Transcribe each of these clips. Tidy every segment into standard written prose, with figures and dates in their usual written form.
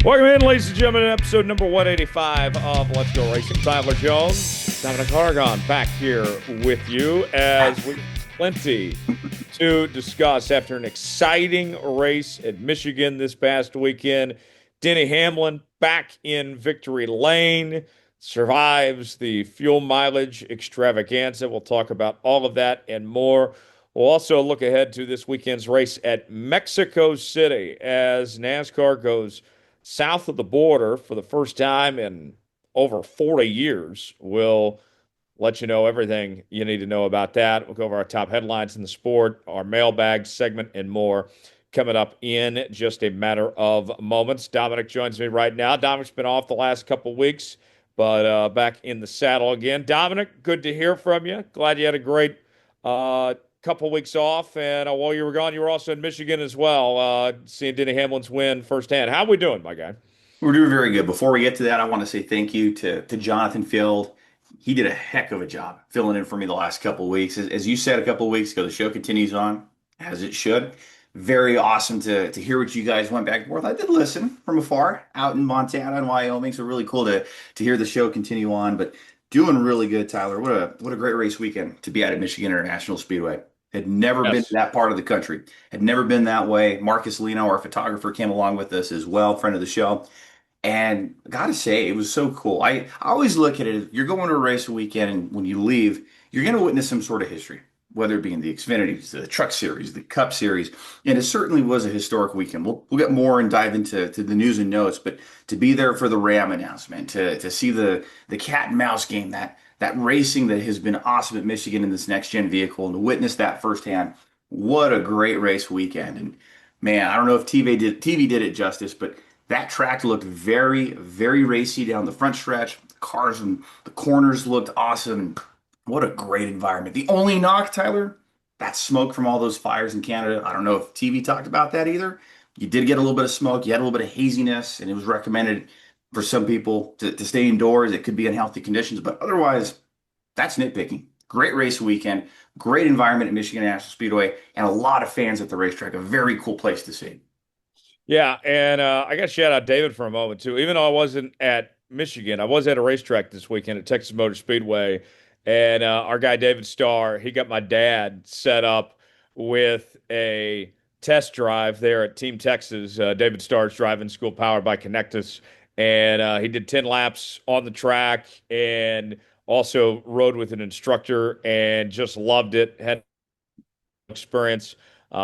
Welcome in, ladies and gentlemen, to episode number 185 of Let's Go Racing. Tyler Jones, Dominic Aragon back here with you as we have plenty to discuss after an exciting race at Michigan this past weekend. Denny Hamlin back in victory lane, survives the fuel mileage extravaganza. We'll talk about all of that and more. We'll also look ahead to this weekend's race at Mexico City as NASCAR goes south of the border for the first time in over 40 years. We'll let you know everything you need to know about that. We'll go over our top headlines in the sport, our mailbag segment, and more coming up in just a matter of moments. Dominic joins me right now. Dominic's been off the last couple of weeks, but back in the saddle again. Dominic, good to hear from you. Glad you had a great couple weeks off, and while you were gone, you were also in Michigan as well, seeing Denny Hamlin's win firsthand. How we doing, my guy? We're doing very good. Before we get to that, I want to say thank you to Jonathan Field. He did a heck of a job filling in for me the last couple of weeks. As you said a couple of weeks ago, the show continues on as it should. Very awesome to hear what you guys went back and forth. I did listen from afar out in Montana and Wyoming, so really cool to hear the show continue on. But doing really good, Tyler. What a great race weekend to be at Michigan International Speedway. Had never been to Yes. that part of the country. Had never been that way. Marcus Lino, our photographer, came along with us as well, friend of the show. And I gotta say, it was so cool. I always look at it, you're going to a race weekend, and when you leave, you're going to witness some sort of history, whether it be in the Xfinities, the Truck Series, the Cup Series. And it certainly was a historic weekend. We'll get more and dive into the news and notes, but to be there for the Ram announcement, to see the cat and mouse game, that racing that has been awesome at Michigan in this next gen vehicle, and to witness that firsthand, what a great race weekend. And man, I don't know if TV did it justice, but that track looked very, very racy down the front stretch. The cars and the corners looked awesome. What a great environment. The only knock, Tyler, that smoke from all those fires in Canada. I don't know if TV talked about that either. You did get a little bit of smoke. You had a little bit of haziness, and it was recommended for some people to stay indoors. It could be unhealthy conditions, but otherwise, that's nitpicking. Great race weekend, great environment at Michigan National Speedway, and a lot of fans at the racetrack. A very cool place to see. Yeah, and I got to shout out David for a moment too. Even though I wasn't at Michigan, I was at a racetrack this weekend at Texas Motor Speedway, and our guy David Starr, he got my dad set up with a test drive there at Team Texas. David Starr's driving school powered by Connectus, and he did 10 laps on the track and also rode with an instructor and just loved it. Had experience.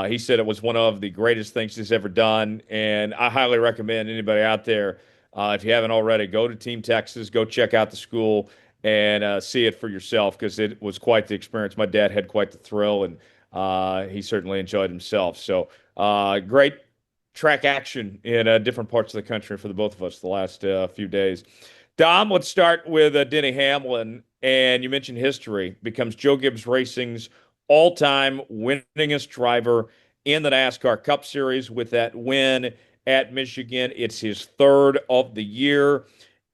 He said it was one of the greatest things he's ever done, and I highly recommend anybody out there, if you haven't already, go to Team Texas, go check out the school, and see it for yourself because it was quite the experience. My dad had quite the thrill, and he certainly enjoyed himself. So great track action in different parts of the country for the both of us the last few days. Dom, let's start with Denny Hamlin. And you mentioned history becomes Joe Gibbs Racing's all-time winningest driver in the NASCAR Cup Series with that win at Michigan. It's his third of the year.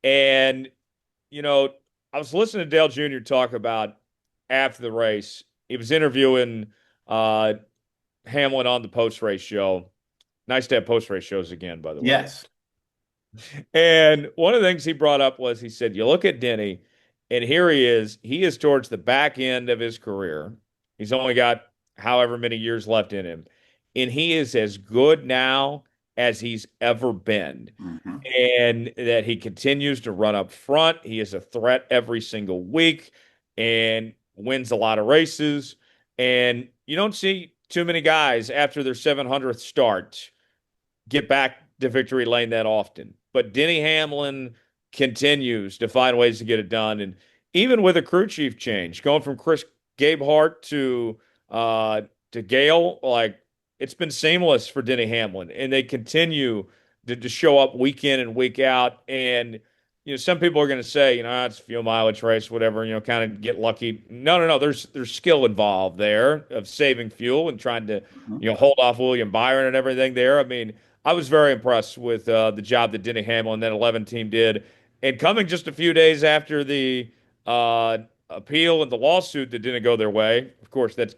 And, you know, I was listening to Dale Jr. talk about after the race. He was interviewing uh, Hamlin on the post-race show. Nice to have post-race shows again, by the way. Yes. And one of the things he brought up was he said, you look at Denny, and here he is. He is towards the back end of his career. He's only got however many years left in him. And he is as good now as he's ever been. Mhm. And that he continues to run up front. He is a threat every single week and wins a lot of races. And you don't see too many guys after their 700th start get back to victory lane that often. But Denny Hamlin continues to find ways to get it done. And even with a crew chief change, going from Chris Gabehart uh to Gale, like it's been seamless for Denny Hamlin. And they continue to show up week in and week out. And some people are going to say, it's a fuel mileage race, whatever, kind of get lucky. No, no, no. There's skill involved there of saving fuel and trying to, Mhm. hold off William Byron and everything there. I mean, I was very impressed with the job that Denny Hamlin and that 11 team did. And coming just a few days after the uh, appeal and the lawsuit that didn't go their way, of course, that's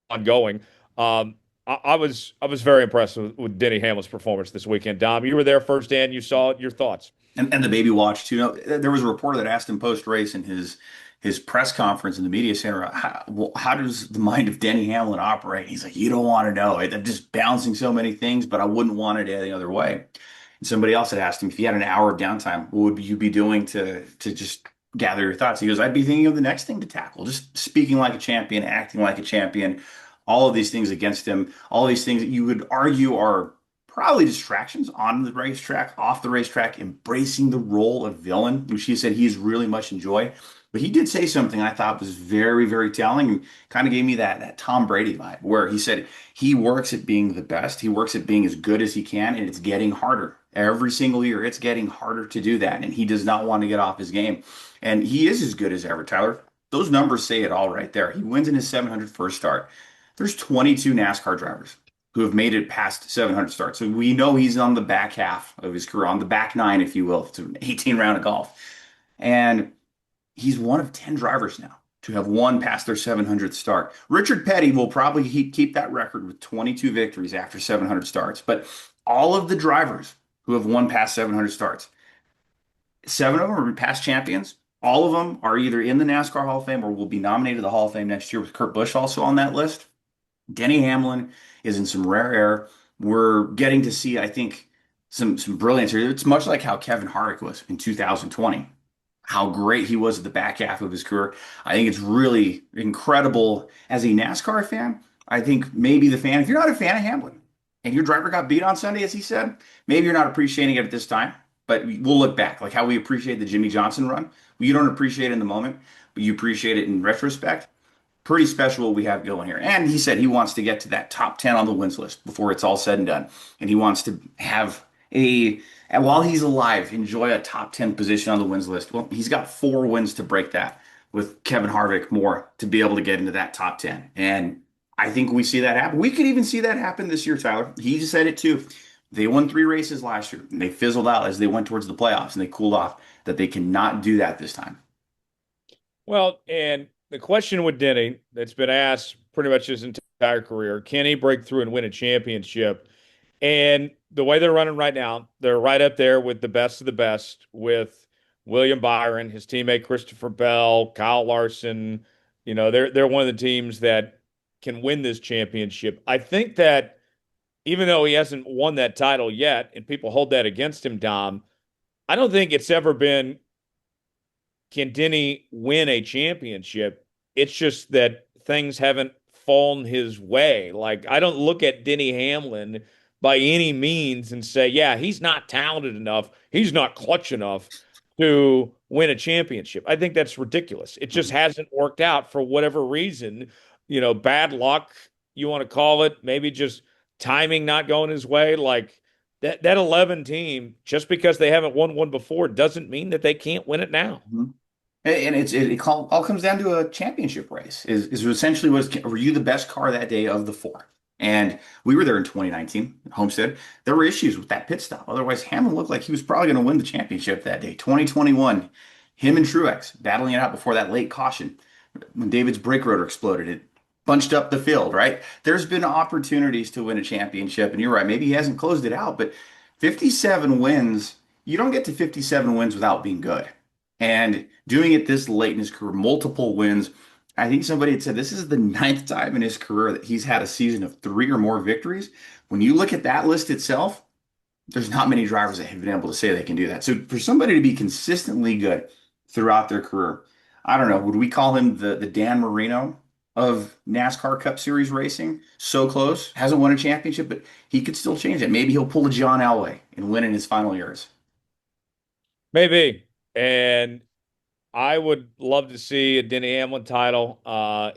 ongoing. Um, I was very impressed with Denny Hamlin's performance this weekend. Dom, you were there firsthand. You saw it. Your thoughts? And the baby watch too. There was a reporter that asked him post race in his press conference in the media center, how does the mind of Denny Hamlin operate? He's like, you don't want to know. I'm just balancing so many things, but I wouldn't want it any other way. And somebody else had asked him if you had an hour of downtime, what would you be doing to just gather your thoughts? He goes, I'd be thinking of the next thing to tackle, just speaking like a champion, acting like a champion, all of these things against him, all these things that you would argue are probably distractions on the racetrack, off the racetrack, embracing the role of villain, which he said he's really much enjoy. But he did say something I thought was very, very telling and kind of gave me that Tom Brady vibe, where he said he works at being the best, he works at being as good as he can, and it's getting harder. Every single year, it's getting harder to do that, and he does not want to get off his game. And he is as good as ever, Tyler. Those numbers say it all right there. He wins in his 700 first start. There's 22 NASCAR drivers who have made it past 700 starts. So we know he's on the back half of his career, on the back nine, if you will, to an 18 round of golf. And he's one of 10 drivers now to have won past their 700th start. Richard Petty will probably keep that record with 22 victories after 700 starts. But all of the drivers who have won past 700 starts, seven of them are past champions. All of them are either in the NASCAR Hall of Fame or will be nominated to the Hall of Fame next year, with Kurt Busch also on that list. Denny Hamlin is in some rare air. We're getting to see, I think, some brilliance here. It's much like how Kevin Harvick was in 2020, how great he was at the back half of his career. I think it's really incredible as a NASCAR fan. I think maybe the fan, if you're not a fan of Hamlin and your driver got beat on Sunday, as he said, maybe you're not appreciating it at this time. But we'll look back, like how we appreciate the Jimmy Johnson run. You don't appreciate it in the moment, but you appreciate it in retrospect. Pretty special what we have going here. And he said he wants to get to that top 10 on the wins list before it's all said and done. And he wants to have and while he's alive, enjoy a top 10 position on the wins list. Well, he's got 4 wins to break that, with Kevin Harvick more to be able to get into that top 10. And I think we see that happen. We could even see that happen this year, Tyler. He just said it too. They won 3 races last year and they fizzled out as they went towards the playoffs and they cooled off, that they cannot do that this time. Well, and the question with Denny that's been asked pretty much his entire career, can he break through and win a championship? And the way they're running right now, they're right up there with the best of the best, with William Byron, his teammate Christopher Bell, Kyle Larson. They're one of the teams that can win this championship. I think that even though he hasn't won that title yet, and people hold that against him, Dom, I don't think it's ever been, can Denny win a championship? It's just that things haven't fallen his way. Like, I don't look at Denny Hamlin by any means and say, yeah, he's not talented enough. He's not clutch enough to win a championship. I think that's ridiculous. It just hasn't worked out for whatever reason. Bad luck, you want to call it, maybe just timing not going his way. Like that 11 team, just because they haven't won one before, doesn't mean that they can't win it now. Mhm. And all comes down to a championship race. Is essentially, were you the best car that day of the 4? And we were there in 2019, Homestead. There were issues with that pit stop. Otherwise, Hamlin looked like he was probably going to win the championship that day. 2021, him and Truex battling it out before that late caution. When David's brake rotor exploded, it bunched up the field, right? There's been opportunities to win a championship, and you're right. Maybe he hasn't closed it out, but 57 wins, you don't get to 57 wins without being good. And doing it this late in his career, multiple wins. I think somebody had said this is the ninth time in his career that he's had a season of 3 or more victories. When you look at that list itself, there's not many drivers that have been able to say they can do that. So for somebody to be consistently good throughout their career, I don't know, would we call him the Dan Marino of NASCAR Cup Series racing? So close, hasn't won a championship, but he could still change it. Maybe he'll pull a John Elway and win in his final years. Maybe. And I would love to see a Denny Hamlin title.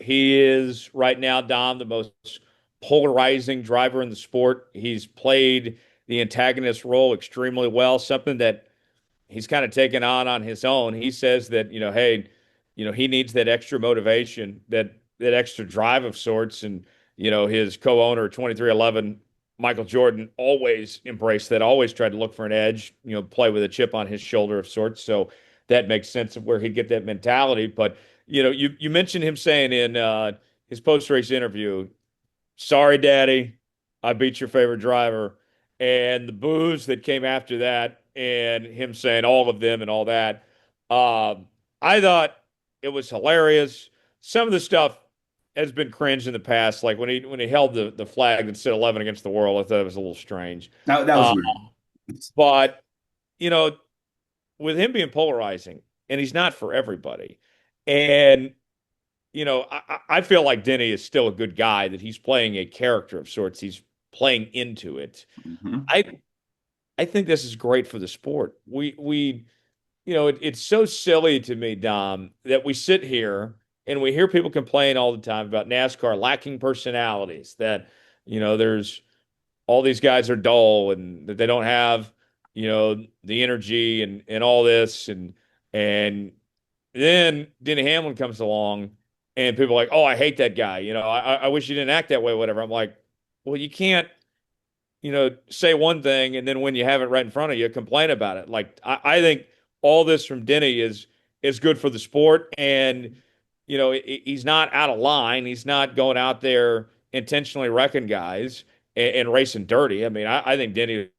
He is right now, Dom, the most polarizing driver in the sport. He's played the antagonist role extremely well, something that he's kind of taken on his own. He says that, hey, he needs that extra motivation, that extra drive of sorts. And, his co-owner, 2311, Michael Jordan, always embraced that, always tried to look for an edge, play with a chip on his shoulder of sorts. So that makes sense of where he'd get that mentality. But, you mentioned him saying in his post-race interview, sorry, Daddy. I beat your favorite driver. And the boos that came after that, and him saying all of them and all that. Um, I thought it was hilarious. Some of the stuff has been cringe in the past, like when he held the flag that said 11 against the world. I thought it was a little strange. That was Uh, weird. but you know, with him being polarizing, and he's not for everybody. And I feel like Denny is still a good guy, that he's playing a character of sorts. He's playing into it. Hmm. I I think this is great for the sport. It's so silly to me, Dom, that we sit here and we hear people complain all the time about NASCAR lacking personalities, that, there's all these guys are dull and that they don't have, the energy and all this. And then Denny Hamlin comes along and people are like, oh, I hate that guy. I wish you didn't act that way, whatever. I'm like, well, you can't, say one thing and then when you have it right in front of you, complain about it. Like I think all this from Denny is good for the sport, and he's not out of line. He's not going out there intentionally wrecking guys and racing dirty. I mean, I think Denny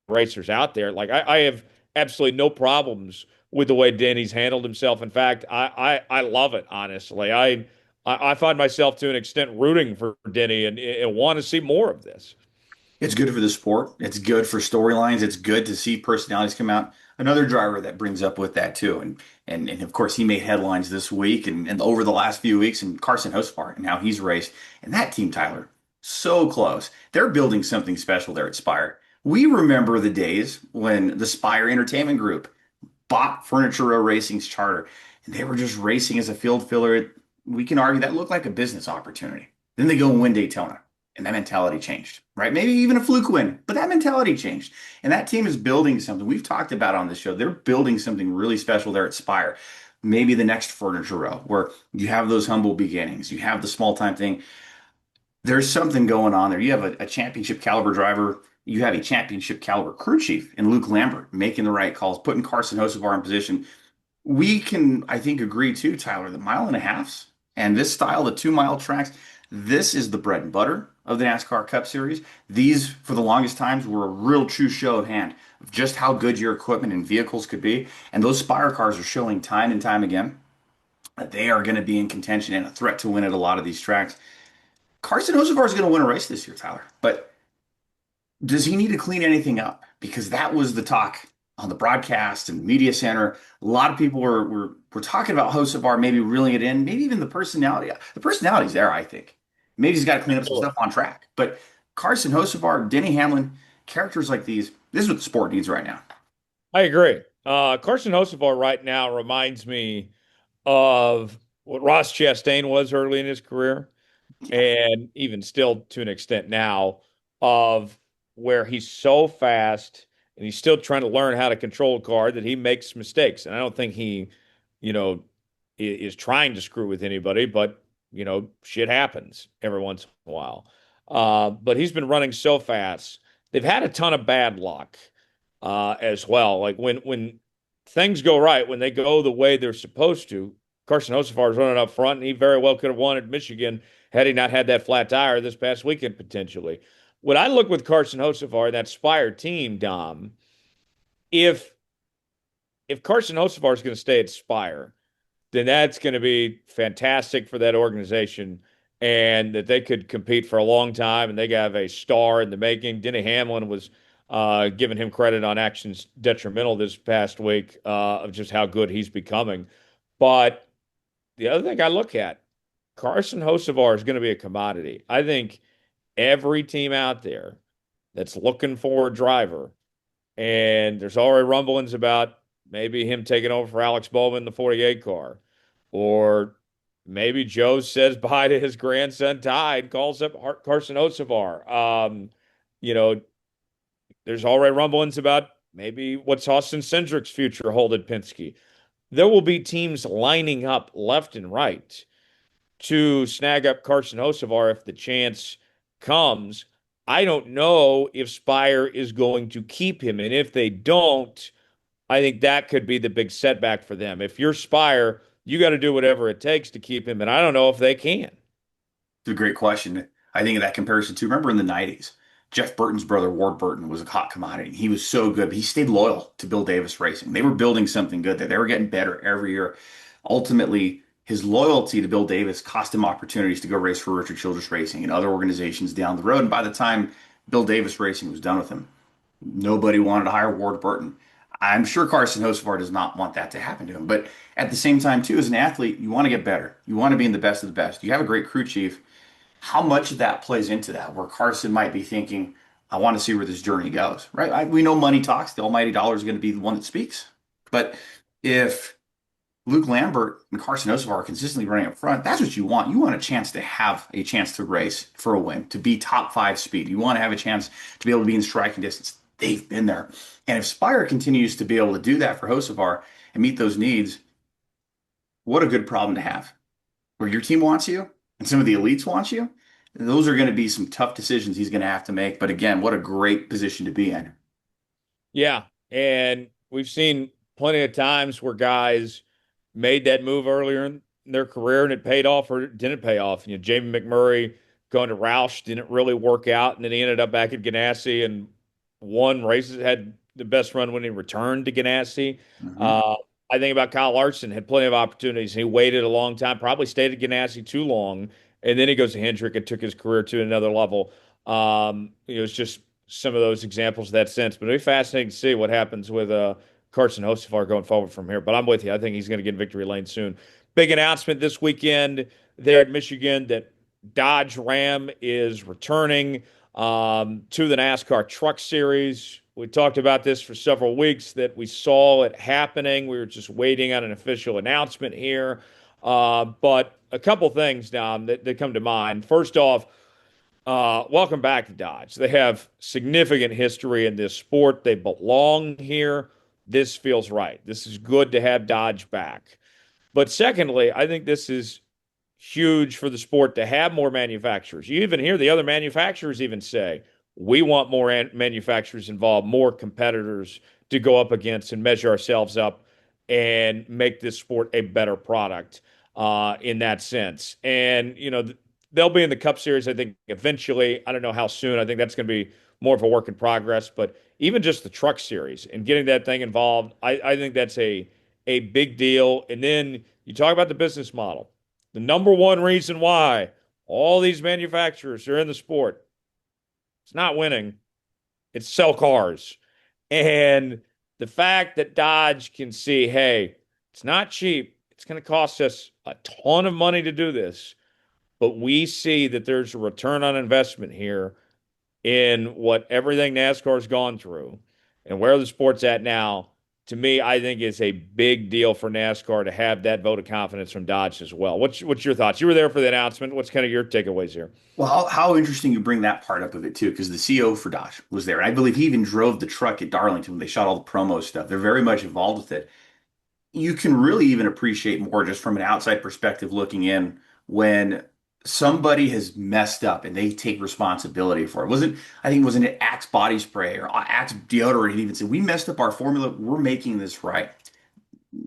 racers out there. Like I have absolutely no problems with the way Denny's handled himself. In fact, I love it, honestly. I find myself to an extent rooting for Denny and want to see more of this. It's good for the sport. It's good for storylines. It's good to see personalities come out. Another driver that brings up with that too, and of course he made headlines this week and over the last few weeks. And Carson Hocevar and how he's raced, and that team, Tyler, so close. They're building something special there at Spire. We remember the days when the Spire Entertainment Group bought Furniture Row Racing's charter, and they were just racing as a field filler. We can argue that looked like a business opportunity. Then they go and win Daytona, and that mentality changed, right? Maybe even a fluke win, but that mentality changed. And that team is building something we've talked about on this show. They're building something really special there at Spire. Maybe the next Furniture Row, where you have those humble beginnings, you have the small time thing. There's something going on there. You have a championship caliber driver. You have a championship caliber crew chief in Luke Lambert making the right calls, putting Carson Hocevar in position. We can, I think, agree too, Tyler, the mile and a halfs and this style, the 2 mile tracks, this is the bread and butter of the NASCAR Cup Series. These, for the longest times, were a real true show of hand of just how good your equipment and vehicles could be. And those Spire cars are showing time and time again that they are going to be in contention and a threat to win at a lot of these tracks. Carson Hocevar is going to win a race this year, Tyler. But does he need to clean anything up? Because that was the talk on the broadcast and media center. A lot of people were talking about Hocevar maybe reeling it in, maybe even the personality. The personality's there, I think. Maybe he's got to clean up some stuff on track. But Carson Hocevar, Denny Hamlin, characters like these, this is what the sport needs right now. I agree. Carson Hocevar right now reminds me of what Ross Chastain was early in his career, Yeah. and even still to an extent now, of where he's so fast and he's still trying to learn how to control a car, that he makes mistakes. And I don't think he, you know, is trying to screw with anybody, but shit happens every once in a while. But he's been running so fast. They've had a ton of bad luck as well. Like when things go right, when they go the way they're supposed to, Carson Hocevar is running up front, and he very well could have won at Michigan had he not had that flat tire this past weekend potentially. When I look with Carson Hocevar and that Spire team, Dom, if Carson Hocevar is going to stay at Spire, then that's going to be fantastic for that organization, and that they could compete for a long time, and they have a star in the making. Denny Hamlin was giving him credit on actions detrimental this past week of just how good he's becoming. But the other thing I look at, Carson Hocevar is going to be a commodity. I think every team out there that's looking for a driver, and there's already rumblings about maybe him taking over for Alex Bowman in the 48 car, or maybe Joe says bye to his grandson Ty and calls up Carson Hocevar. You know, there's already rumblings about maybe what's Austin Cindric's future hold at Penske. There will be teams lining up left and right to snag up Carson Hocevar if the chance comes. I don't know if Spire is going to keep him. And if they don't, I think that could be the big setback for them. If you're Spire, you got to do whatever it takes to keep him. And I don't know if they can. It's a great question. I think of that comparison too. Remember in the 90s, Jeff Burton's brother, Ward Burton, was a hot commodity. He was so good, but he stayed loyal to Bill Davis Racing. They were building something good there. They were getting better every year. Ultimately, his loyalty to Bill Davis cost him opportunities to go race for Richard Childress Racing and other organizations down the road. And by the time Bill Davis Racing was done with him, nobody wanted to hire Ward Burton. I'm sure Carson Hocevar does not want that to happen to him. But at the same time, too, as an athlete, you want to get better. You want to be in the best of the best. You have a great crew chief. How much of that plays into that, where Carson might be thinking, I want to see where this journey goes, right? We know money talks. The almighty dollar is going to be the one that speaks. But if Luke Lambert and Carson Hocevar are consistently running up front, that's what you want. You want a chance to have a chance to race for a win, to be top five speed. You want to have a chance to be able to be in striking distance. They've been there. And if Spire continues to be able to do that for Hocevar and meet those needs, what a good problem to have. Where your team wants you and some of the elites want you, those are going to be some tough decisions he's going to have to make. But again, what a great position to be in. Yeah, and we've seen plenty of times where guys made that move earlier in their career and it paid off or it didn't pay off. Jamie McMurray going to Roush didn't really work out, and then he ended up back at Ganassi and won races, had the best run when he returned to Ganassi. Mhm. Uh, I think about Kyle Larson, had plenty of opportunities. He waited a long time, probably stayed at Ganassi too long, and then he goes to Hendrick and took his career to another level. It was just some of those examples of that sense. But it'll be fascinating to see what happens with Carson Hocevar going forward from here. But I'm with you. I think he's going to get in victory lane soon. Big announcement this weekend there at Michigan that Dodge Ram is returning to the NASCAR Truck Series. We talked about this for several weeks that we saw it happening. We were just waiting on an official announcement here. But a couple things, Dom, that come to mind. First off, welcome back to Dodge. They have significant history in this sport. They belong here. This feels right. This is good to have Dodge back. But secondly, I think this is huge for the sport to have more manufacturers. You even hear the other manufacturers even say, we want more manufacturers involved, more competitors to go up against and measure ourselves up and make this sport a better product in that sense. And, they'll be in the Cup Series, I think, eventually. I don't know how soon. I think that's going to be more of a work in progress. But even just the Truck Series and getting that thing involved, I think that's a big deal. And then you talk about the business model. The number one reason why all these manufacturers are in the sport, it's not winning, it's sell cars. And the fact that Dodge can see, hey, it's not cheap, it's going to cost us a ton of money to do this, but we see that there's a return on investment here in what everything NASCAR's gone through and where the sport's at now. To me, I think it's a big deal for NASCAR to have that vote of confidence from Dodge as well. What's your thoughts? You were there for the announcement. What's kind of your takeaways here? Well, how interesting you bring that part up of it too, because the CEO for Dodge was there. And I believe he even drove the truck at Darlington when they shot all the promo stuff. They're very much involved with it. You can really even appreciate more just from an outside perspective looking in when somebody has messed up and they take responsibility for it. I think it wasn't it Axe body spray or Axe deodorant. He even said, we messed up our formula. We're making this right.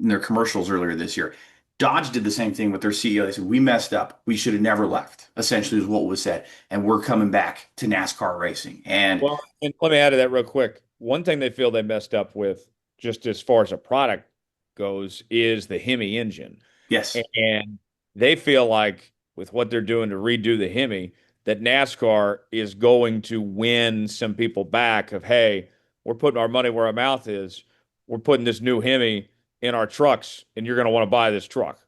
In their commercials earlier this year. Dodge did the same thing with their CEO. They said, we messed up. We should have never left, essentially, is what was said. And we're coming back to NASCAR racing. And Well, and let me add to that real quick. One thing they feel they messed up with, just as far as a product goes, is the Hemi engine. yes, And they feel like with what they're doing to redo the Hemi, that NASCAR is going to win some people back of, hey, we're putting our money where our mouth is. We're putting this new Hemi in our trucks, and you're going to want to buy this truck.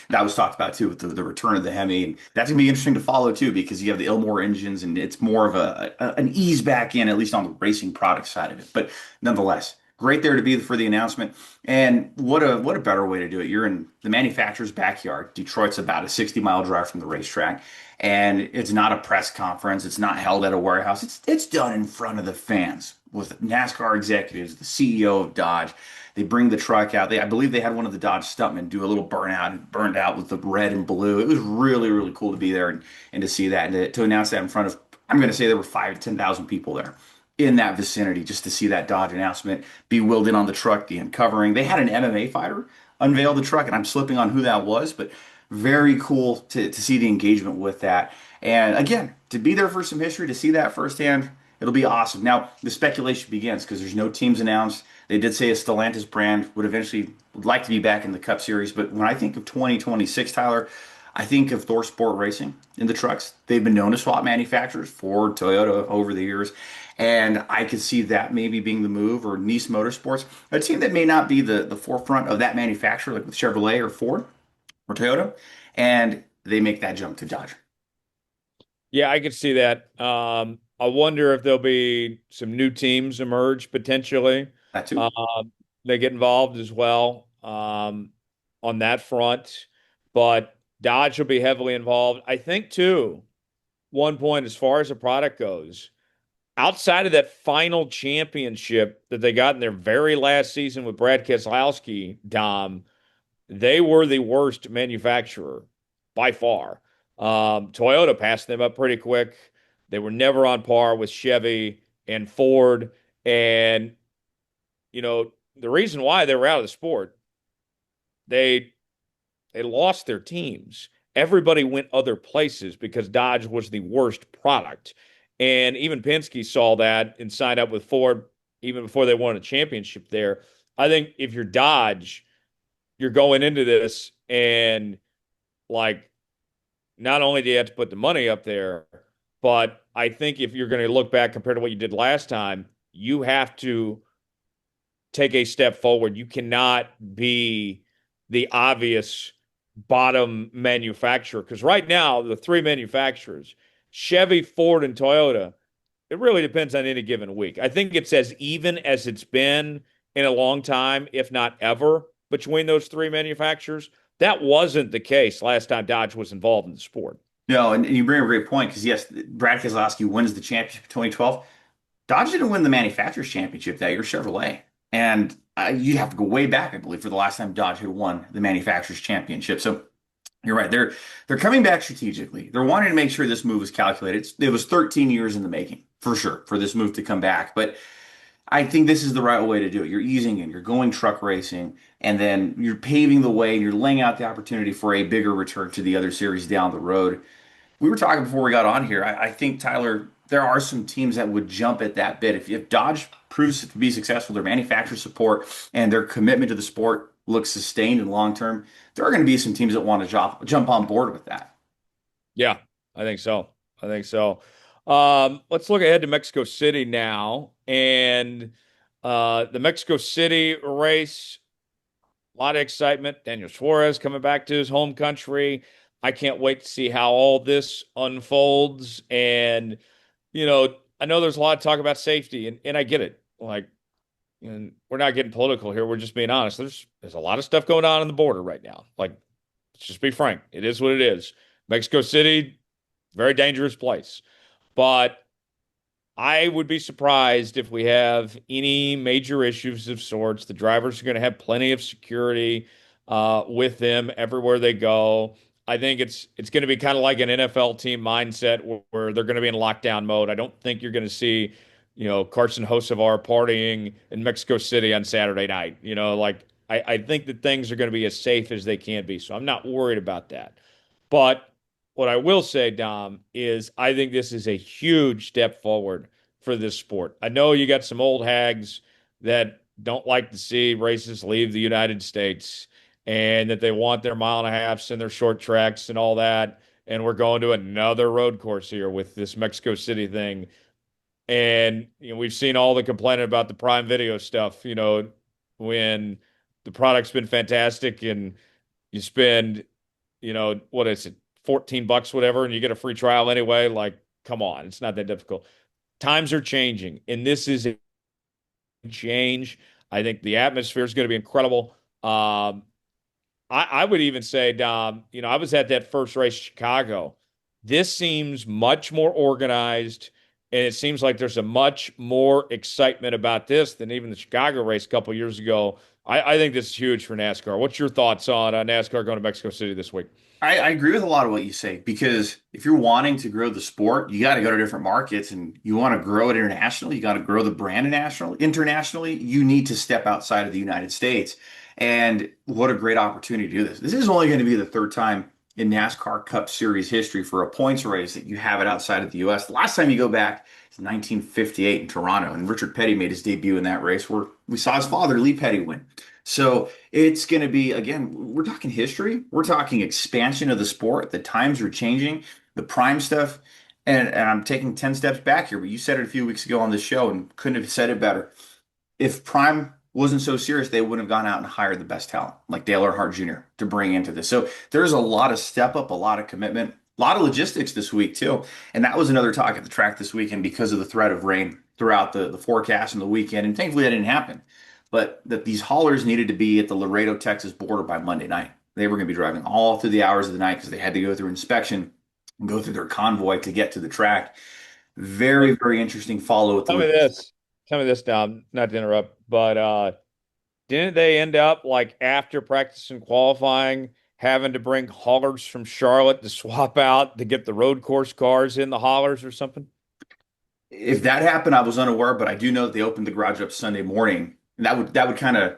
that was talked about too with the return of the Hemi. And that's going to be interesting to follow too, because you have the Ilmore engines and it's more of an ease back in, at least on the racing product side of it. But nonetheless, great there to be for the announcement. And what a better way to do it. You're in the manufacturer's backyard. Detroit's about a 60-mile drive from the racetrack. And it's not a press conference. It's not held at a warehouse. It's done in front of the fans with NASCAR executives, the CEO of Dodge. They bring the truck out. I believe they had one of the Dodge stuntmen do a little burnout and burned out with the red and blue. It was really, really cool to be there and to see that and to announce that in front of, I'm going to say there were 5 to 10,000 people there in that vicinity just to see that Dodge announcement be wheeled in on the truck, the uncovering. They had an MMA fighter unveil the truck, and I'm slipping on who that was, but very cool to see the engagement with that. And again, to be there for some history, to see that firsthand, it'll be awesome. Now, the speculation begins because there's no teams announced. They did say a Stellantis brand would like to be back in the Cup Series, but when I think of 2026, Tyler, I think of Thor Sport Racing in the trucks. They've been known to swap manufacturers, Ford, Toyota over the years. And I could see that maybe being the move, or Nice Motorsports, a team that may not be the forefront of that manufacturer, like with Chevrolet or Ford or Toyota, and they make that jump to Dodge. Yeah, I could see that. I wonder if there'll be some new teams emerge potentially. That too. Um, they get involved as well on that front, but Dodge will be heavily involved. I think too, one point as far as the product goes, outside of that final championship that they got in their very last season with Brad Keselowski, Dom, they were the worst manufacturer by far. Toyota passed them up pretty quick. They were never on par with Chevy and Ford. And, the reason why they were out of the sport, they they lost their teams. Everybody went other places because Dodge was the worst product. And even Penske saw that and signed up with Ford even before they won a championship there. I think if you're Dodge, you're going into this and like not only do you have to put the money up there, but I think if you're going to look back compared to what you did last time, you have to take a step forward. You cannot be the obvious bottom manufacturer because right now, the three manufacturers, Chevy, Ford, and Toyota, it really depends on any given week. I think it's as even as it's been in a long time, if not ever, between those three manufacturers. That wasn't the case last time Dodge was involved in the sport. No, and you bring up a great point because yes, Brad Keselowski wins the championship in 2012. Dodge didn't win the manufacturers championship that year, Chevrolet. And you'd have to go way back, I believe, for the last time Dodge had won the manufacturers championship. So you're right. They're coming back strategically. They're wanting to make sure this move is calculated. It was 13 years in the making, for sure, for this move to come back. But I think this is the right way to do it. You're easing in, you're going truck racing, and then you're paving the way, you're laying out the opportunity for a bigger return to the other series down the road. We were talking before we got on here. I think, Tyler, there are some teams that would jump at that bit. If Dodge proves to be successful, their manufacturer support and their commitment to the sport looks sustained and long term, there are going to be some teams that want to jump on board with that. Yeah, I think so. I think so. Let's look ahead to Mexico City now. And the Mexico City race, a lot of excitement. Daniel Suarez coming back to his home country. I can't wait to see how all this unfolds. And, I know there's a lot of talk about safety, and I get it. Like, and we're not getting political here. We're just being honest. There's a lot of stuff going on the border right now. Like, let's just be frank. It is what it is. Mexico City, very dangerous place. But I would be surprised if we have any major issues of sorts. The drivers are going to have plenty of security with them everywhere they go. I think it's going to be kind of like an NFL team mindset where they're going to be in lockdown mode. I don't think you're going to see, Carson Hocevar partying in Mexico City on Saturday night. I think that things are going to be as safe as they can be. So I'm not worried about that. But what I will say, Dom, is I think this is a huge step forward for this sport. I know you got some old hags that don't like to see races leave the United States and that they want their mile and a halfs and their short tracks and all that. And we're going to another road course here with this Mexico City thing. And we've seen all the complaining about the Prime Video stuff, when the product's been fantastic and you spend, what is it, $14, whatever, and you get a free trial anyway. Like, come on, it's not that difficult. Times are changing, and this is a change. I think the atmosphere is going to be incredible. I would even say, Dom, I was at that first race in Chicago. This seems much more organized, and it seems like there's a much more excitement about this than even the Chicago race a couple years ago. I think this is huge for NASCAR. What's your thoughts on NASCAR going to Mexico City this week? I agree with a lot of what you say because if you're wanting to grow the sport, you got to go to different markets and you want to grow it internationally. You got to grow the brand internationally. You need to step outside of the United States. And what a great opportunity to do this. This is only going to be the third time in NASCAR Cup Series history for a points race that you have it outside of the US. The last time you go back is 1958 in Toronto, and Richard Petty made his debut in that race where we saw his father, Lee Petty, win. So it's going to be, again, we're talking history, we're talking expansion of the sport. The times are changing, the prime stuff. And I'm taking 10 steps back here, but you said it a few weeks ago on the show and couldn't have said it better. If Prime wasn't so serious, they wouldn't have gone out and hired the best talent like Dale Earnhardt Jr. to bring into this. So there's a lot of step up, a lot of commitment, a lot of logistics this week too. And that was another talk at the track this weekend because of the threat of rain throughout the forecast and the weekend. And thankfully that didn't happen. But that these haulers needed to be at the Laredo, Texas border by Monday night. They were going to be driving all through the hours of the night because they had to go through inspection and go through their convoy to get to the track. Hey, Very, very interesting follow with the tell me logistics. this. Tell me this, Dom, not to interrupt, but didn't they end up like after practice and qualifying having to bring haulers from Charlotte to swap out to get the road course cars in the haulers or something? If that happened, I was unaware, but I do know that they opened the garage up Sunday morning. And that would kind of,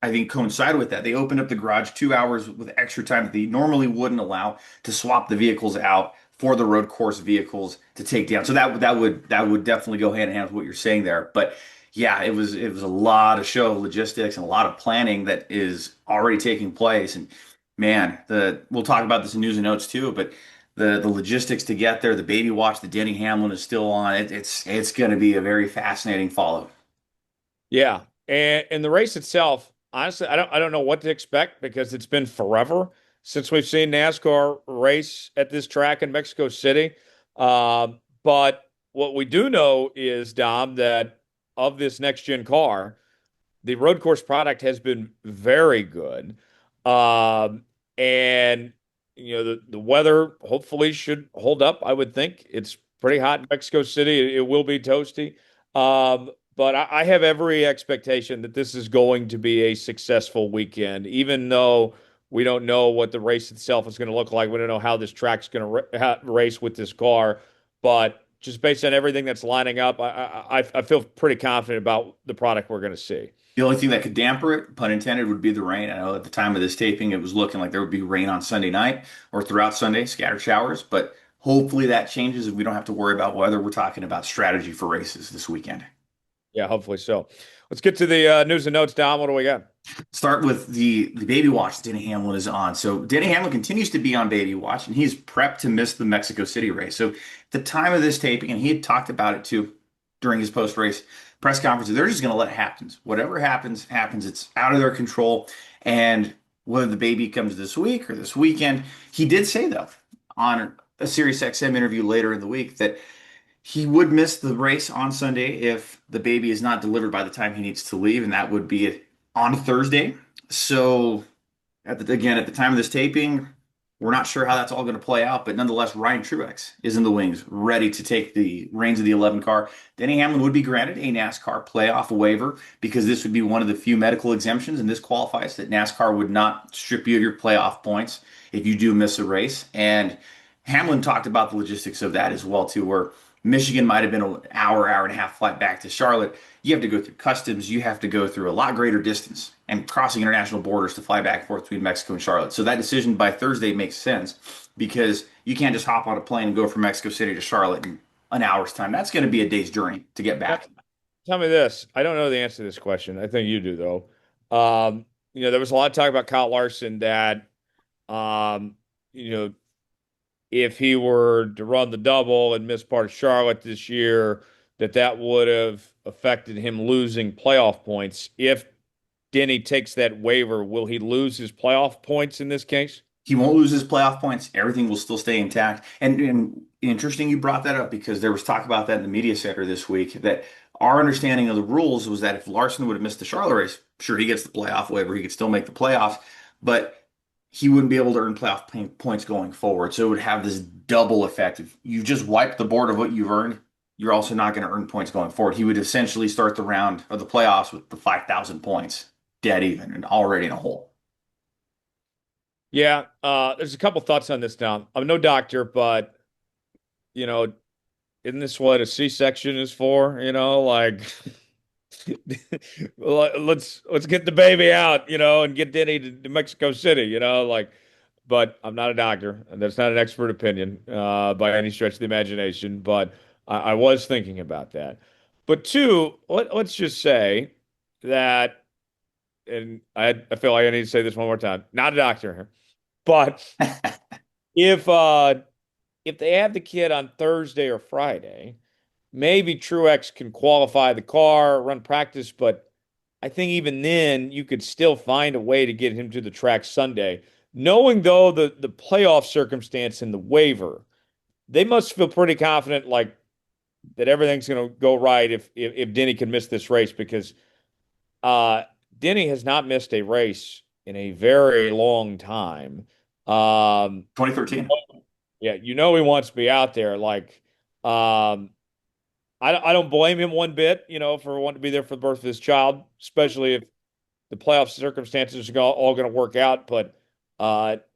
I think, coincide with that. They opened up the garage 2 hours with extra time that they normally wouldn't allow to swap the vehicles out for the road course vehicles to take down. So that would definitely go hand in hand with what you're saying there. But yeah, it was a lot of show of logistics and a lot of planning that is already taking place. And man, the we'll talk about this in news and notes too, but the logistics to get there, the baby watch, the Denny Hamlin is still on. It's going to be a very fascinating follow. Yeah. And the race itself, honestly, I don't know what to expect because it's been forever since we've seen NASCAR race at this track in Mexico City. But what we do know is, Dom, that of this next gen car, the road course product has been very good. Um, and the weather hopefully should hold up. I would think it's pretty hot in Mexico City. It will be toasty. But I have every expectation that this is going to be a successful weekend, even though we don't know what the race itself is going to look like. We don't know how this track's going to race with this car, but just based on everything that's lining up, I feel pretty confident about the product we're going to see. The only thing that could damper it, pun intended, would be the rain. I know at the time of this taping, it was looking like there would be rain on Sunday night or throughout Sunday, scattered showers. But hopefully that changes and we don't have to worry about weather. We're talking about strategy for races this weekend. Yeah, hopefully so. Let's get to the news and notes, Dom. What do we got? Start with the baby watch Denny Hamlin is on. So Denny Hamlin continues to be on baby watch and he's prepped to miss the Mexico City race. So at the time of this taping, and he had talked about it too during his post race press conference, they're just going to let it happen. Whatever happens, happens. It's out of their control. And whether the baby comes this week or this weekend, he did say though on a Sirius XM interview later in the week that he would miss the race on Sunday if the baby is not delivered by the time he needs to leave, and that would be on Thursday. So, again, at the time of this taping, we're not sure how that's all going to play out, but nonetheless, Ryan Truex is in the wings, ready to take the reins of the 11 car. Denny Hamlin would be granted a NASCAR playoff waiver because this would be one of the few medical exemptions, and this qualifies that NASCAR would not strip you of your playoff points if you do miss a race. And Hamlin talked about the logistics of that as well, too, where Michigan might have been an hour and a half flight back to Charlotte. You have to go through customs. You have to go through a lot greater distance and crossing international borders to fly back and forth between Mexico and Charlotte. So that decision by Thursday makes sense because you can't just hop on a plane and go from Mexico City to Charlotte in an hour's time. That's going to be a day's journey to get Now, back. tell me this. I don't know the answer to this question. I think you do, though. There was a lot of talk about Kyle Larson that, um, you know, if he were to run the double and miss part of Charlotte this year, that would have affected him losing playoff points. If Denny takes that waiver, will he lose his playoff points in this case? He won't lose his playoff points. Everything will still stay intact. And interesting you brought that up because there was talk about that in the media center this week that our understanding of the rules was that if Larson would have missed the Charlotte race, sure, he gets the playoff waiver. He could still make the playoffs, but he wouldn't be able to earn points going forward. So it would have this double effect. If you just wipe the board of what you've earned, you're also not going to earn points going forward. He would essentially start the round of the playoffs with the 5,000 points, dead even, and already in a hole. Yeah, there's a couple thoughts on this, Dom. I'm no doctor, but you know, isn't this what a C-section is for? Like let's get the baby out, and get Denny to Mexico City, like but I'm not a doctor, and that's not an expert opinion by any stretch of the imagination. But I was thinking about that. But two, let's just say that, and I feel like I need to say this one more time. Not a doctor here, but if uh, if they have the kid on Thursday or Friday, maybe Truex can qualify the car, run practice, but I think even then you could still find a way to get him to the track Sunday. Knowing though the playoff circumstance and the waiver, they must feel pretty confident like that everything's going to go right if Denny can miss this race because uh Denny has not missed a race in a very long time. You 2013. know, yeah, he wants to be out there. Like, I don't blame him one bit, for wanting to be there for the birth of his child, especially if the playoff circumstances are all going to work out. But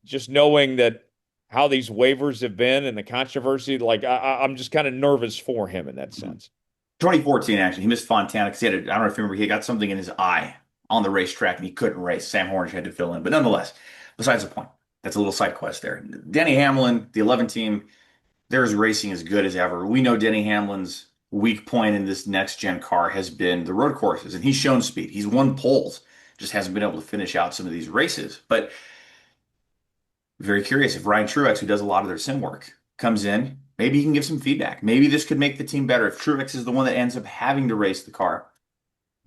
just knowing that how these waivers have been and the controversy, like I'm just kind of nervous for him in that sense. 2014, actually, he missed Fontana because I don't know if you remember, he got something in his eye on the racetrack and he couldn't race. Sam Hornish had to fill in. But nonetheless, besides the point, that's a little side quest there. Denny Hamlin, the 11 team, there's racing as good as ever. We know Denny Hamlin's weak point in this next gen car has been the road courses, and he's shown speed. He's won poles, just hasn't been able to finish out some of these races. But very curious if Ryan Truex, who does a lot of their sim work, comes in, maybe he can give some feedback. Maybe this could make the team better. If Truex is the one that ends up having to race the car,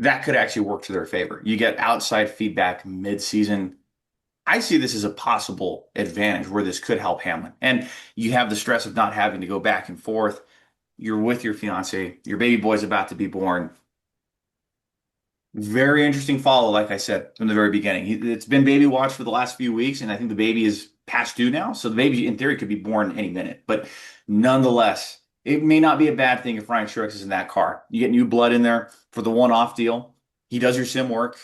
that could actually work to their favor. You get outside feedback mid-season. I see this as a possible advantage where this could help Hamlin. And you have the stress of not having to go back and forth. You're with your fiance, your baby boy's about to be born. Very interesting follow, like I said from the very beginning. It's been baby watch for the last few weeks, and I think the baby is past due now. So the baby, in theory, could be born any minute. But nonetheless, it may not be a bad thing if Ryan Truex is in that car. You get new blood in there for the one-off deal. He does your sim work.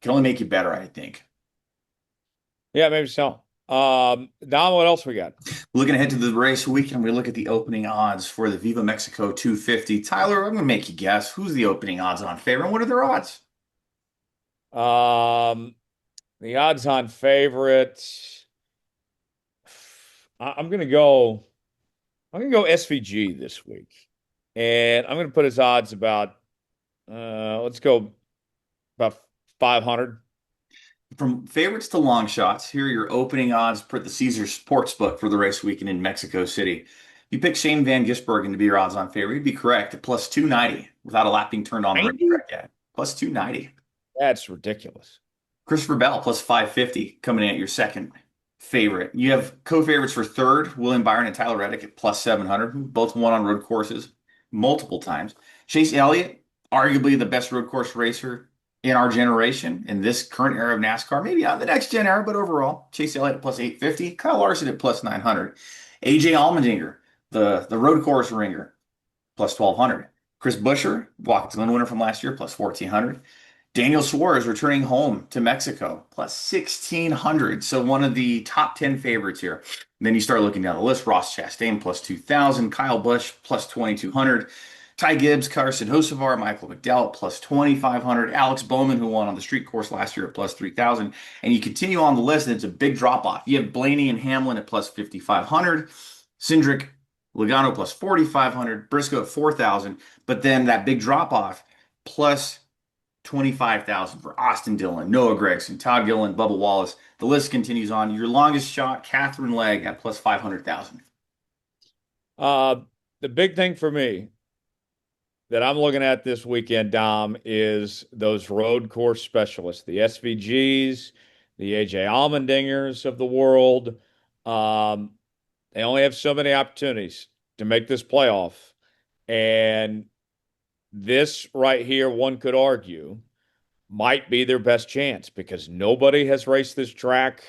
Can only make you better, I think. Yeah, maybe so. Don, what else we got? Looking ahead to the race weekend, we look at the opening odds for the Viva Mexico 250. Tyler, I'm going to make you guess. Who's the opening odds on favorite, and what are their odds? Um, the odds-on favorite. I'm gonna go. I'm gonna go SVG this week, and I'm gonna put his odds about. Let's go about 500. From favorites to long shots, here are your opening odds per the Caesars Sportsbook for the race weekend in Mexico City. You pick Shane Van Gisbergen to be your odds on favorite. You'd be correct at plus 290 without a lap being turned on the 90? racetrack yet. Plus 290. That's ridiculous. Christopher Bell plus 550 coming in at your second favorite. You have co-favorites for third, William Byron and Tyler Reddick at plus 700, who both won on road courses multiple times. Chase Elliott, arguably the best road course racer in our generation, in this current era of NASCAR, maybe not the next gen era, but overall, Chase Elliott at plus 850, Kyle Larson at plus 900, AJ Allmendinger, the road course ringer, plus 1200. Chris Buescher, Watkins Glen winner from last year, plus 1400. Daniel Suarez returning home to Mexico, plus 1,600. So one of the top 10 favorites here. And then you start looking down the list. Ross Chastain, plus 2,000. Kyle Busch, plus 2,200. Ty Gibbs, Carson Hocevar, Michael McDowell, plus 2,500. Alex Bowman, who won on the street course last year, at plus 3,000. And you continue on the list, and it's a big drop off. You have Blaney and Hamlin at plus 5,500. Cindric, Logano, plus 4,500. Briscoe at 4,000. But then that big drop off, plus 25,000 for Austin Dillon, Noah Gragson, Todd Gillen, Bubba Wallace. The list continues on. Your longest shot, Catherine Legg at plus 500,000. Uh, the big thing for me that I'm looking at this weekend, Dom, is those road course specialists, the SVGs, the AJ Allmendingers of the world. Um, they only have so many opportunities to make this playoff. And this right here, one could argue, might be their best chance because nobody has raced this track.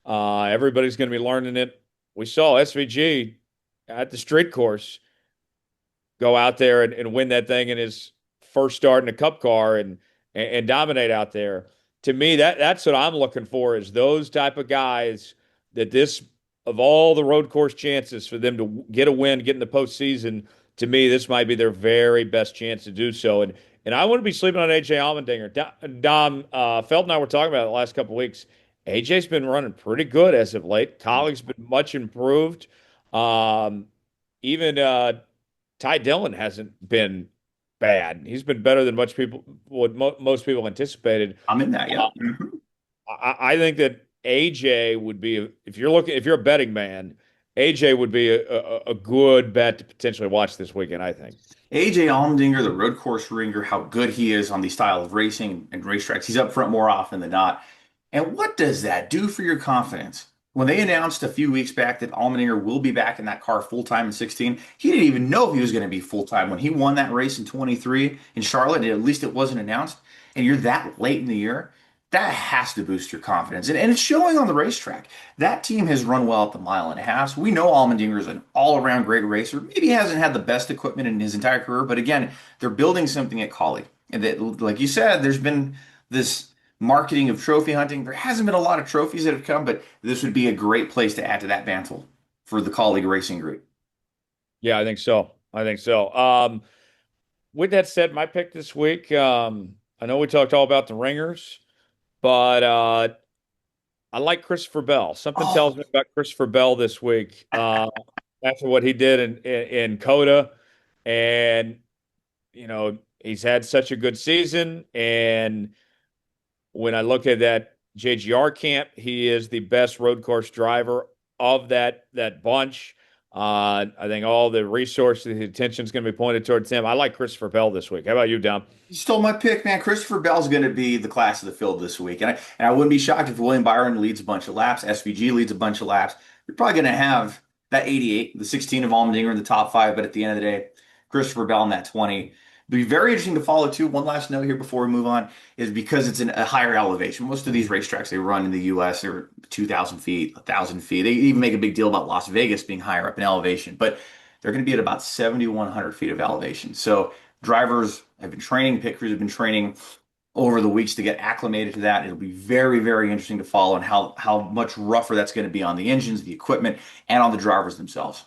Everybody's going to be learning it. We saw SVG at the street course go out there and win that thing in his first start in a cup car and dominate out there. To me, that's what I'm looking for is those type of guys that this of all the road course chances for them to get a win, get in the postseason. To me, this might be their very best chance to do so. And I wouldn't be sleeping on AJ Allmendinger. Dom Feld and I were talking about it the last couple of weeks. AJ's been running pretty good as of late. Colleague's been much improved. Um, even Ty Dillon hasn't been bad. He's been better than much people what mo most people anticipated. I'm in that. Uh, Yep. Mhm. I think that AJ would be if you're a betting man, AJ would be a good bet to potentially watch this weekend, I think. AJ Allmendinger, the road course ringer, how good he is on the style of racing and racetracks. He's up front more often than not. And what does that do for your confidence? When they announced a few weeks back that Allmendinger will be back in that car full time in 16, he didn't even know if he was going to be full time when he won that race in 23 in Charlotte. And at least it wasn't announced. And you're that late in the year, that has to boost your confidence. And it's showing on the racetrack. That team has run well at the mile and a half. So we know Allmendinger is an all around great racer. Maybe he hasn't had the best equipment in his entire career, but again, they're building something at Collie. And that, like you said, there's been this marketing of trophy hunting. There hasn't been a lot of trophies that have come, but this would be a great place to add to that mantle for the colleague racing group. Yeah, I think so. I think so. With that said, my pick this week, I know we talked all about the ringers, but I like Christopher Bell. Something tells Oh, me about Christopher Bell this week. After what he did in Coda, and he's had such a good season. And when I look at that JGR camp, he is the best road course driver of that bunch. I think all the resources, the attention is going to be pointed towards him. I like Christopher Bell this week. How about you, Dom? you stole my pick, man. Christopher Bell's going to be the class of the field this week. And I wouldn't be shocked if William Byron leads a bunch of laps, SVG leads a bunch of laps. You're probably going to have that 88, the 16 of Allmendinger in the top five, but at the end of the day, Christopher Bell in that 20. It'll be very interesting to follow too. One last note here before we move on is because it's a higher elevation. Most of these racetracks they run in the US are 2,000 feet, 1,000 feet. They even make a big deal about Las Vegas being higher up in elevation, but they're going to be at about 7,100 feet of elevation. So drivers have been training, pit crews have been training over the weeks to get acclimated to that. It'll be very, very interesting to follow and how much rougher that's going to be on the engines, the equipment, and on the drivers themselves.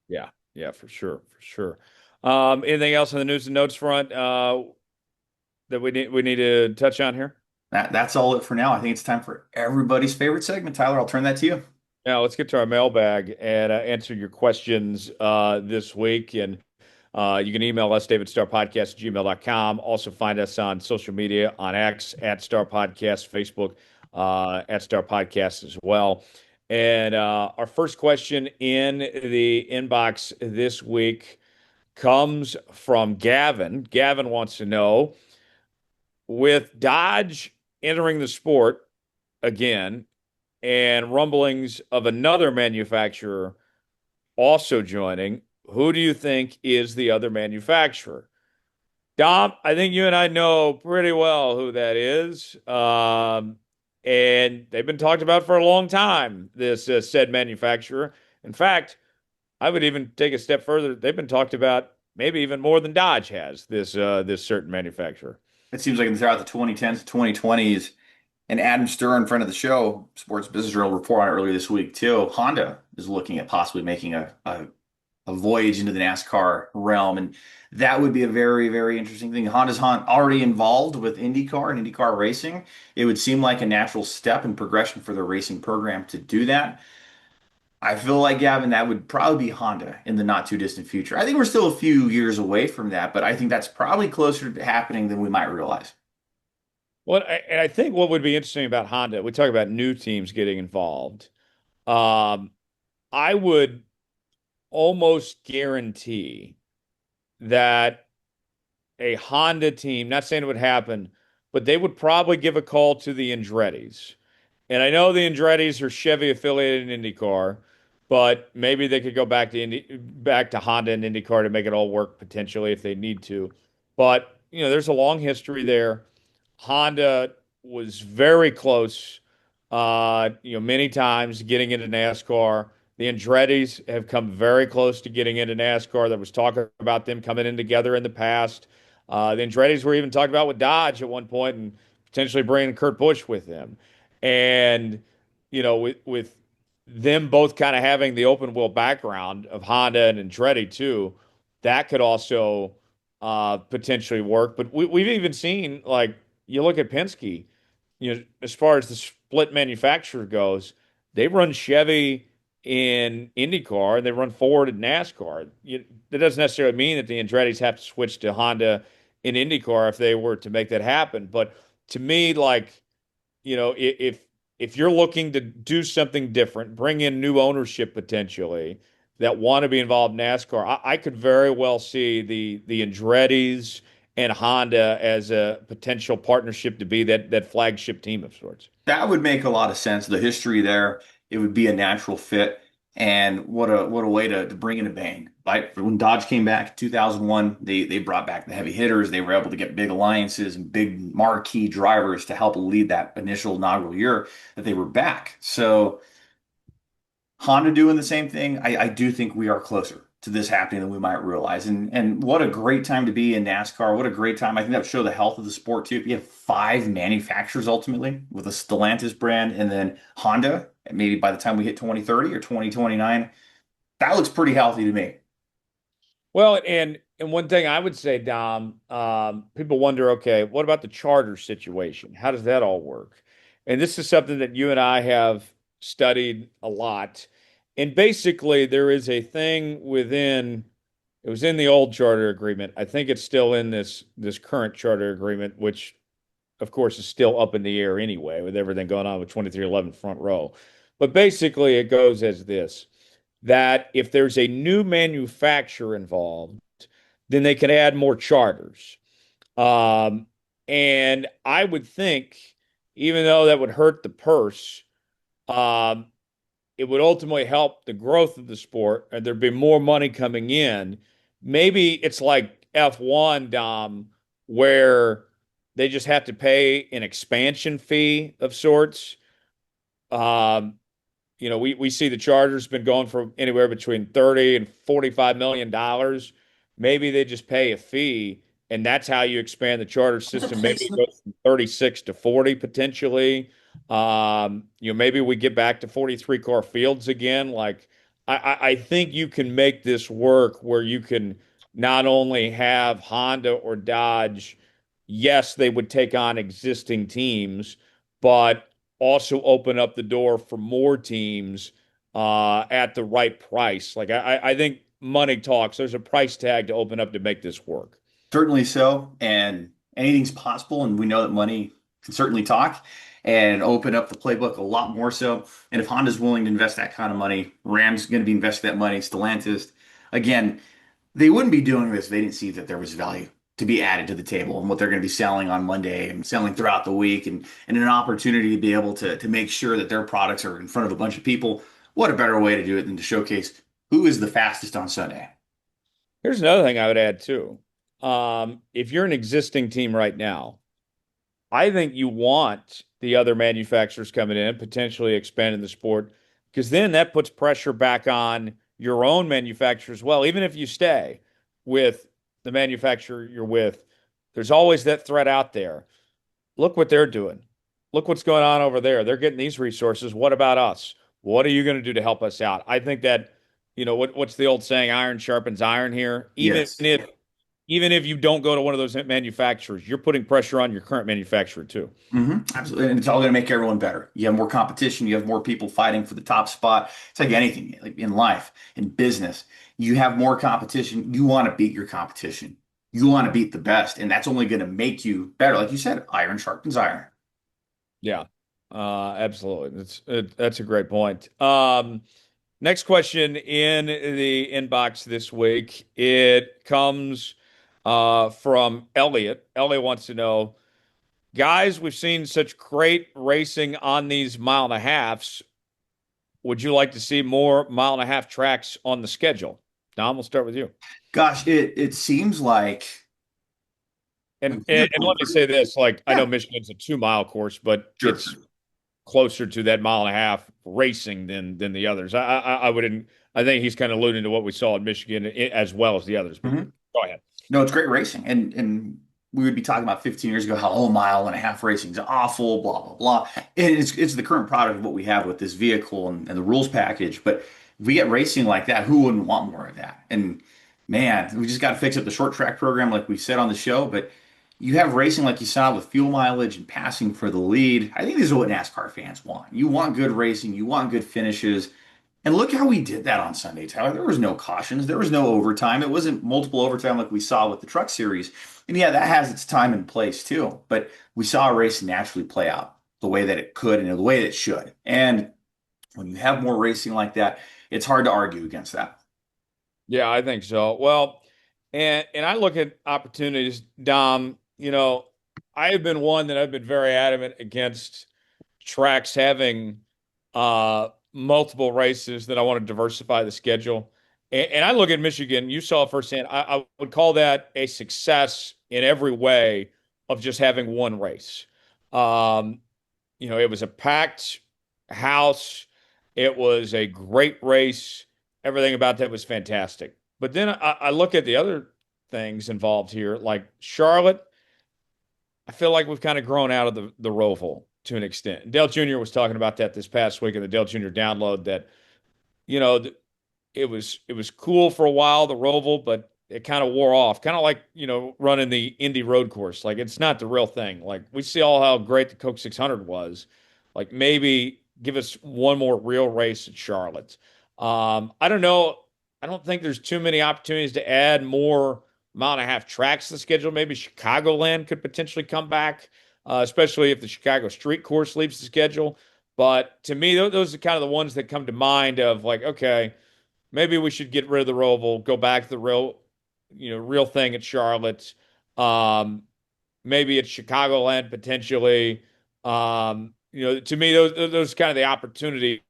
Yeah, yeah, for sure, for sure. Anything else on the news and notes front that we need to touch on here? That's all it for now. I think it's time for everybody's favorite segment. Tyler, I'll turn that to you. Now let's get to our mailbag and answer your questions this week. And you can email us, davidstarpodcast@gmail.com. Also find us on social media on X at Star Podcast, Facebook at Star Podcast as well. And our first question in the inbox this week comes from Gavin. Gavin wants to know, with Dodge entering the sport again and rumblings of another manufacturer also joining, who do you think is the other manufacturer? Dom, I think you and I know pretty well who that is. And they've been talked about for a long time, this said manufacturer. In fact, I would even take a step further. They've been talked about maybe even more than Dodge has, this certain manufacturer. It seems like throughout the 2010s, 2020s, and Adam Stern, friend of the show, Sports Business Journal, report on it earlier this week too. Honda is looking at possibly making a voyage into the NASCAR realm, and that would be a very, very interesting thing. Already involved with IndyCar and IndyCar racing. It would seem like a natural step and progression for the racing program to do that. I feel like, Gavin, that would probably be Honda in the not too distant future. I think we're still a few years away from that, but I think that's probably closer to happening than we might realize. And I think what would be interesting about Honda, we talk about new teams getting involved. Um, I would almost guarantee that a Honda team, not saying it would happen, but they would probably give a call to the Andretti's. And I know the Andretti's are Chevy affiliated in IndyCar, but maybe they could go back to Honda and IndyCar to make it all work potentially if they need to. But, there's a long history there. Honda was very close, many times getting into NASCAR. The Andretti's have come very close to getting into NASCAR. There was talk about them coming in together in the past. The Andretti's were even talked about with Dodge at one point and potentially bringing Kurt Busch with them. And, with them both kind of having the open wheel background of Honda and Andretti too, that could also potentially work. But we've even seen, like, you look at Penske. as far as the split manufacturer goes, they run Chevy in IndyCar and they run Ford in NASCAR. That doesn't necessarily mean that the Andretti's have to switch to Honda in IndyCar if they were to make that happen. But to me, like, if you're looking to do something different, bring in new ownership potentially that want to be involved in NASCAR, I could very well see the Andretti's and Honda as a potential partnership to be that flagship team of sorts. That would make a lot of sense. The history there, it would be a natural fit. And what a way to bring in a bang. Right? When Dodge came back in 2001, they brought back the heavy hitters. They were able to get big alliances and big marquee drivers to help lead that initial inaugural year that they were back. So Honda doing the same thing, I do think we are closer to this happening than we might realize. And what a great time to be in NASCAR. What a great time. I think that would show the health of the sport too. If you have five manufacturers ultimately with a Stellantis brand and then Honda, and maybe by the time we hit 2030 or 2029, that looks pretty healthy to me. Well, and one thing I would say, Dom, people wonder, okay, what about the charter situation? How does that all work? And this is something that you and I have studied a lot. And basically, there is a thing within, it was in the old charter agreement. I think it's still in this current charter agreement, which of course is still up in the air anyway, with everything going on with 2311 front row. But basically, it goes as this, that if there's a new manufacturer involved, then they can add more charters. Um, and I would think, even though that would hurt the purse, um, it would ultimately help the growth of the sport and there'd be more money coming in. Maybe it's like F1, Dom, where they just have to pay an expansion fee of sorts. Um, we see the Chargers been going for anywhere between 30 and 45 million dollars. Maybe they just pay a fee, and that's how you expand the charter That's a system. Maybe it placement. goes from 36 to 40 potentially. Maybe we get back to 43 car fields again. Like I think you can make this work where you can not only have Honda or Dodge, yes, they would take on existing teams, but also open up the door for more teams at the right price. Like I think money talks. There's a price tag to open up to make this work. Certainly so. And anything's possible. And we know that money can certainly talk and open up the playbook a lot more so. And if Honda's willing to invest that kind of money, Ram's going to be investing that money, Stellantis. Again, they wouldn't be doing this if they didn't see that there was value to be added to the table and what they're going to be selling on Monday and selling throughout the week and an opportunity to be able to make sure that their products are in front of a bunch of people. What a better way to do it than to showcase who is the fastest on Sunday? Here's another thing I would add too. If you're an existing team right now, I think you want the other manufacturers coming in, potentially expanding the sport, because then that puts pressure back on your own manufacturer as well. Even if you stay with the manufacturer you're with, there's always that threat out there. Look what they're doing. Look what's going on over there. They're getting these resources. What about us? What are you going to do to help us out? I think that, what's the old saying, iron sharpens iron here. Yes. Even if you don't go to one of those manufacturers, you're putting pressure on your current manufacturer too. Absolutely. And it's all going to make everyone better. You have more competition, you have more people fighting for the top spot. It's like anything, like in life, in business. You have more competition. You want to beat your competition. You want to beat the best, and that's only going to make you better. Like you said, iron sharpens iron. Yeah, absolutely. That's a great point. Next question in the inbox this week. It comes from Elliot. Elliot wants to know, guys, we've seen such great racing on these mile and a halves. Would you like to see more mile and a half tracks on the schedule? Dom, we'll start with you. Gosh, it seems like And, and and let me say this, like I know yeah, Michigan's a 2 mile course, but sure. it's closer to that mile and a half racing than the others. I wouldn't. I think he's kind of alluding to what we saw in Michigan as well as the others. But Mhm. go ahead. No, it's great racing. And we would be talking about 15 years ago how mile and a half racing is awful, blah, blah, blah. And it's the current product of what we have with this vehicle and the rules package. But if we get racing like that, who wouldn't want more of that? And man, we just got to fix up the short track program like we said on the show. But you have racing like you saw with fuel mileage and passing for the lead. I think this is what NASCAR fans want. You want good racing, you want good finishes. And look how we did that on Sunday, Tyler. There was no cautions, there was no overtime. It wasn't multiple overtime like we saw with the Truck Series. And yeah, that has its time and place too. But we saw a race naturally play out the way that it could and the way that it should. And when you have more racing like that, it's hard to argue against that. Yeah, I think so. Well, and I look at opportunities, Dom, I have been one that I've been very adamant against tracks having multiple races that I want to diversify the schedule. And I look at Michigan, you saw firsthand, I would call that a success in every way of just having one race. Um, it was a packed house. It was a great race. Everything about that was fantastic. But then I look at the other things involved here, like Charlotte. I feel like we've kind of grown out of the Roval to an extent. Dale Jr. was talking about that this past week in the Dale Jr. download that, you know, it was cool for a while, the Roval, but it kind of wore off. Kind of like, running the Indy road course. Like it's not the real thing. Like we see all how great the Coke 600 was. Like maybe give us one more real race at Charlotte. I don't know. I don't think there's too many opportunities to add more mile and a half tracks to the schedule. Maybe Chicagoland could potentially come back, especially if the Chicago street course leaves the schedule. But to me, those are kind of the ones that come to mind of like, okay, maybe we should get rid of the Roval, go back to the real thing at Charlotte. Um, maybe it's Chicagoland potentially. To me, those kind of the opportunity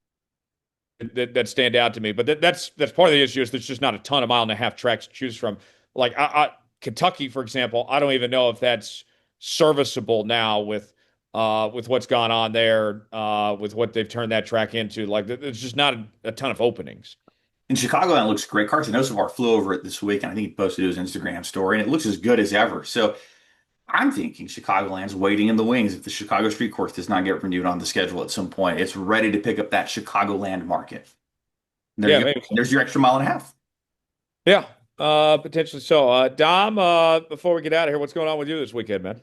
that stand out to me. But that's part of the issue is there's just not a ton of mile and a half tracks to choose from. Like Kentucky, for example, I don't even know if that's serviceable now with what's gone on there, with what they've turned that track into. Like there's just not a ton of openings. In Chicago, that looks great. Carson Hocevar flew over it this week, and I think he posted his Instagram story, and it looks as good as ever. So I'm thinking Chicagoland's waiting in the wings if the Chicago Street Course does not get renewed on the schedule at some point. It's ready to pick up that Chicagoland market. There Yeah, you go. maybe. There's your extra mile and a half. Yeah, potentially so. Dom, before we get out of here, what's going on with you this weekend, man?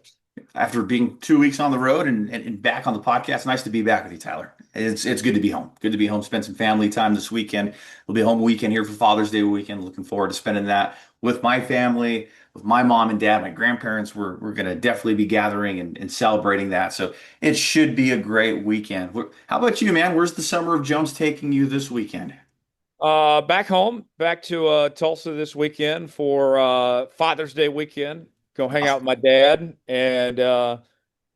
After being 2 weeks on the road and back on the podcast, nice to be back with you, Tyler. It's good to be home. Good to be home. Spend some family time this weekend. We'll be home weekend here for Father's Day weekend. Looking forward to spending that with my family, with my mom and dad, my grandparents. We're gonna definitely be gathering and celebrating that. So it should be a great weekend. How about you, man? Where's the Summer of Jones taking you this weekend? Back home, back to Tulsa this weekend for Father's Day weekend. Go hang out with my dad, and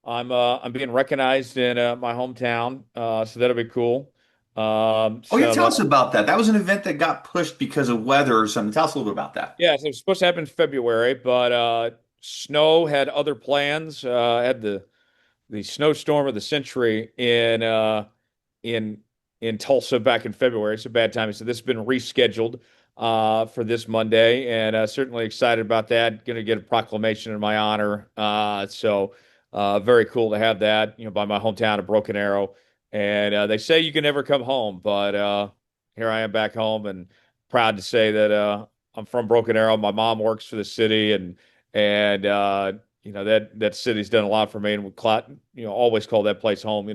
I'm being recognized in my hometown, so that'll be cool. Oh yeah, Some tell us about that. That was an event that got pushed because of weather or something. Tell us a little bit about that. Yeah, so it was supposed to happen in February, but snow had other plans. Had the snowstorm of the century in in Tulsa back in February. It's a bad time. So this has been rescheduled for this Monday, and certainly excited about that. Going to get a proclamation in my honor. Very cool to have that. By my hometown of Broken Arrow, and they say you can never come home, but here I am back home, and proud to say that I'm from Broken Arrow. My mom works for the city, and that city's done a lot for me, and always call that place home.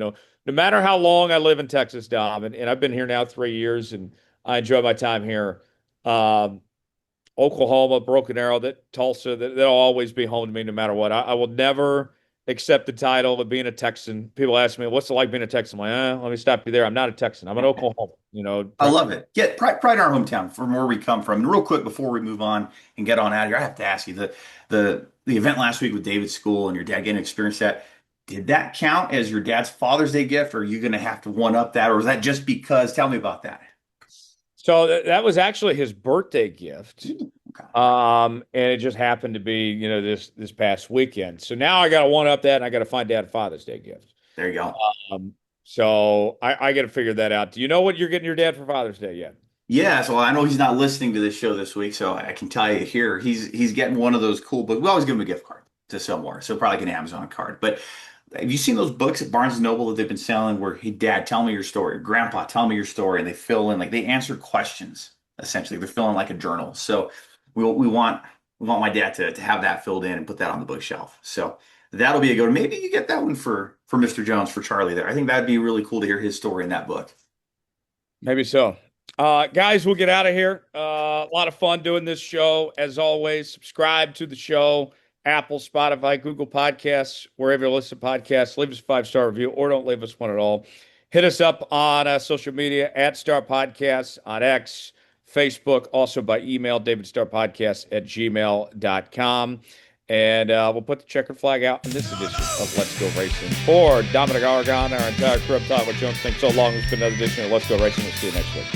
No matter how long I live in Texas, Dom, and I've been here now 3 years, and I enjoy my time here. Um, Oklahoma, Broken Arrow, that Tulsa, that'll always be home to me no matter what. I will never accept the title of being a Texan. People ask me, "What's it like being a Texan?" I'm like, let me stop you there. I'm not a Texan. I'm an Oklahoma. I love it. Get pride in our hometown from where we come from. And real quick before we move on and get on out of here, I have to ask you the event last week with David's school and your dad getting to experience that. Did that count as your dad's Father's Day gift, or are you going to have to one up that, or was that just because? Tell me about that. So that was actually his birthday gift. Okay. And it just happened to be, this past weekend. So now I got to one up that, and I got to find Dad a Father's Day gift. There you go. So I got to figure that out. Do you know what you're getting your dad for Father's Day yet? Yeah, so I know he's not listening to this show this week, so I can tell you here he's getting one of those cool books. We always give him a gift card to somewhere, so probably like an Amazon card. But have you seen those books at Barnes and Noble that they've been selling where, hey, Dad, tell me your story, Grandpa, tell me your story, and they fill in like they answer questions essentially. They're filling like a journal. So we want want my dad to have that filled in and put that on the bookshelf. So that'll be a good one. Maybe you get that one for Mr. Jones, for Charlie there. I think that'd be really cool to hear his story in that book. Maybe so. Guys, we'll get out of here. A lot of fun doing this show. As always, subscribe to the show, Apple, Spotify, Google Podcasts, wherever you listen to podcasts. Leave us a 5-star review or don't leave us one at all. Hit us up on social media at Star Podcasts on X, Facebook, also by email, davidstarpodcast@gmail.com. And we'll put the checkered flag out in this edition of Let's Go Racing. For Dominic Aragon, our entire crew, I'm Todd with Jones. Thanks so long. It's been another edition of Let's Go Racing. We'll see you next week.